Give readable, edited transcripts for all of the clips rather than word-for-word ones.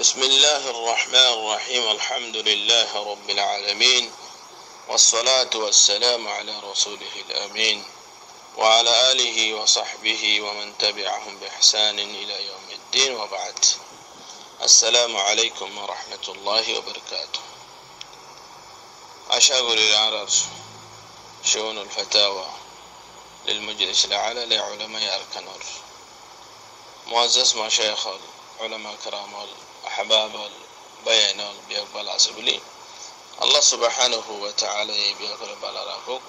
بسم الله الرحمن الرحيم. الحمد لله رب العالمين، والصلاة والسلام على رسوله الأمين وعلى آله وصحبه ومن تبعهم بإحسان إلى يوم الدين، وبعد. السلام عليكم ورحمة الله وبركاته. أشاغل العرض شؤون الفتاوى للمجلس الأعلى لعلماء أركان معزز مشايخ علماء كرام أحباب البيان بيقبل عصبلي الله سبحانه وتعالى بيقبل راكوك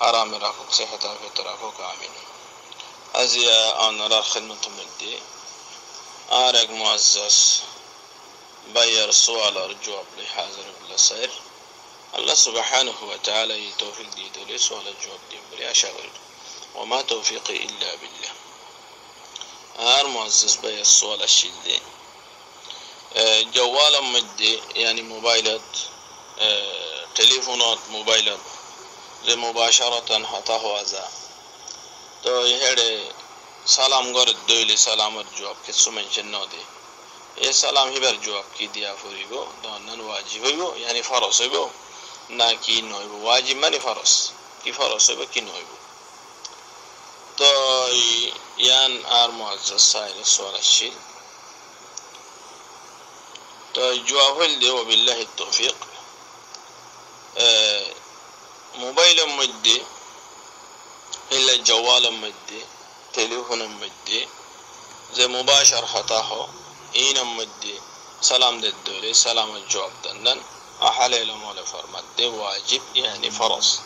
أرام راكوك صحة في راكوك آمين. أزياء أن نرى خدمة مدي أرق معزز بير سؤال أرجواب لحاضر بالسير الله سبحانه وتعالى توفيق دي دولي سؤال الجواب دي بلي أشاغل وما توفيقي إلا بالله. معزز بير سؤال الشدي جوالا مدي يعني موبايلات تليفونات موبايلات لمباشرة حتى هذا تو يهدي سلام غرد دويلي سلام الجواب كسو منشن نودي ये सलाम ही बर जवाब की दिया फुरीगो दोनन वाजिब हो यानी फरस हो ना की नोइबो वाजिब माने फरस की फरस हो की नोइबो तो यान आर मुअज्जज साइल सवाल الشيء तो जवाब दे وبالله التوفيق. موبايل مدي إلا جوال مدي تليفون مدي زي مباشر خطاه إين مدي سلام الدولي سلام الجواب دندن أحلل مولا فرمت دي واجب يعني فرص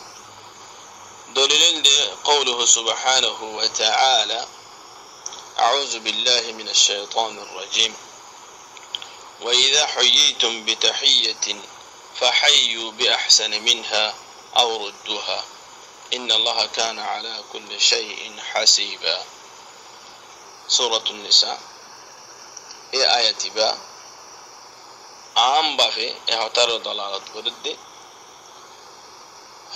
دليل دي قوله سبحانه وتعالى أعوذ بالله من الشيطان الرجيم وإذا حييتم بتحية فحيوا بأحسن منها أو ردوها إن الله كان على كل شيء حسيبا. سورة النساء آية با عام بافي احتار دلالت کرد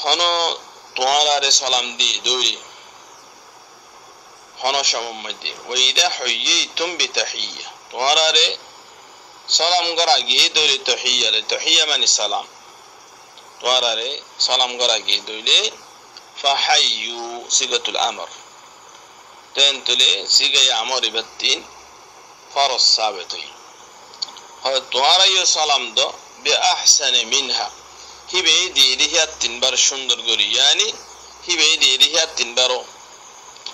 هنو توالار سلام دي دوري هنو شمم مدي وإذا حييتم بتحية توالار سلام غراغي دوري تحية لتحية من السلام توالار سلام غراغي دوري فحيوا صيغة الأمر تنتلي صيغة أمر بتين فرص ثابتين هذا توارا سلام دو بأحسن منها هي بيدي ريحة تنبر شندر غوري يعني هي بيدي ريحة تنبرو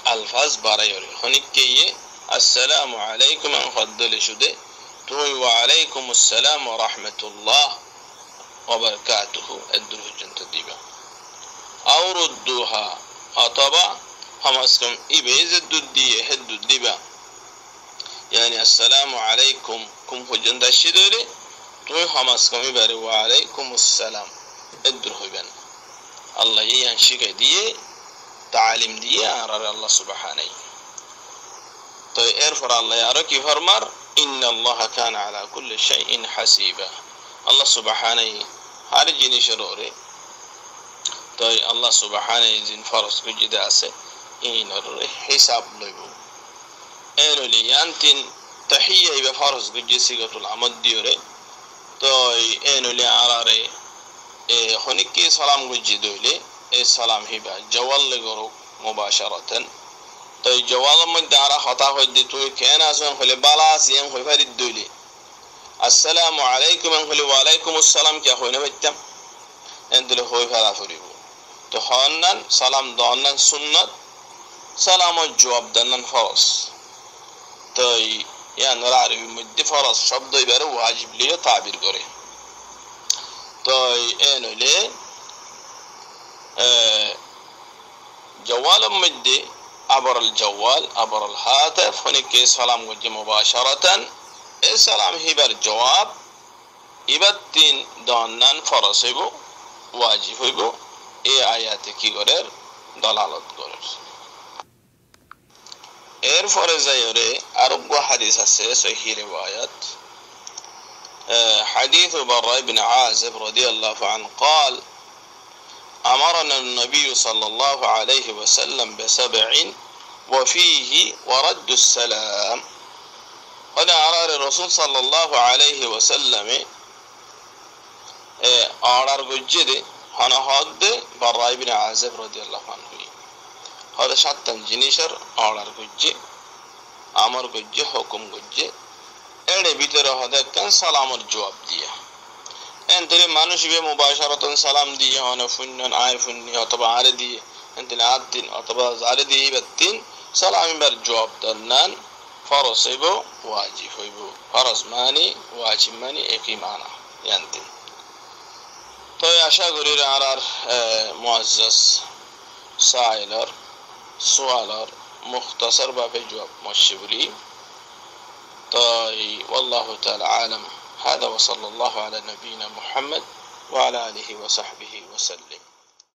الفاظ باريوري هنيكي السلام عليكم أن فضل شده توي وعليكم السلام ورحمة الله وبركاته الدروه جنت ديبا أو ردوها أطبع همسكم إبيز الدودية هد الديبا يعني السلام عليكم كم فجند الشدوري توي همسكم إباري وعليكم السلام الدروه بان الله ينشيك دي تعليم دي أرى الله سبحانه طيب ارفر الله يارك فرمر إن الله كان على كل شيء حسيبا. الله سبحانه هارجيني شروري طيب الله سبحانه زين فرس كجداسه إن الحساب لبو إنه ليانتين تحية بفرس كجسيقة العمد ديوري طيب إنه لعراري هنكي سلام كجدولي السلام هبا جوال لغرو مباشرة طيب جوال مدارا خطاه الدتوي كان أسوان خلي بالاس ين خلي فرد دولي السلام عليكم ان خلي وعليكم السلام كي خوينا بتم انت له خوي فلا فريبو تخانن سلام دانن سنت سلام الجواب دانن فرض طيب يعني العربي مد فرض شبد يبقى واجب ليه تعبير غري طيب انه ليه جوال مد عبر الجوال عبر الهاتف هناك سلام وجه مباشرة السلام هبر جواب يبتين دانن فرصيبو واجبيبو آيات كي غير دلالت غير فرزيوري أربع حديث صحيح روايات حديث براء بن عازب رضي الله عنه قال أمرنا النبي صلى الله عليه وسلم بسبع وفيه ورد السلام هنا أرى রাসূল সাল্লাল্লাহু আলাইহি ওয়াসাল্লামে অর্ডার গজ্জে হন হদ্দে বাররা ইবনে আযিব রাদিয়াল্লাহু আনহু হদ সাতন জিনিসের অর্ডার গজ্জে আমর গজ্জে হুকুম গজ্জে এড়ে ভিতরে হদে কান সালামর জবাব দিয়া এনতরে মানুষ বে মুবাশারাতান সালাম দিয়ে হন ফুন্নন আয় ফুন্নি অথবা আরে দিয়ে এনতরে আদিন অথবা জারে দিয়ে বাতিন সালাম বার জবাব দন্নান ফরজ হইব ওয়াজিব হইব ফরজ মানে ওয়াজিব মানে একই মানা ইয়ান্তে তো আশা করি আর মুআজ্জাজ সাইলার সুয়ালার মুখতাসার ভাবে জবাব মশবুলি তো والله تعالى عالم هذا وصلى الله على نبينا محمد وعلى آله وصحبه وسلم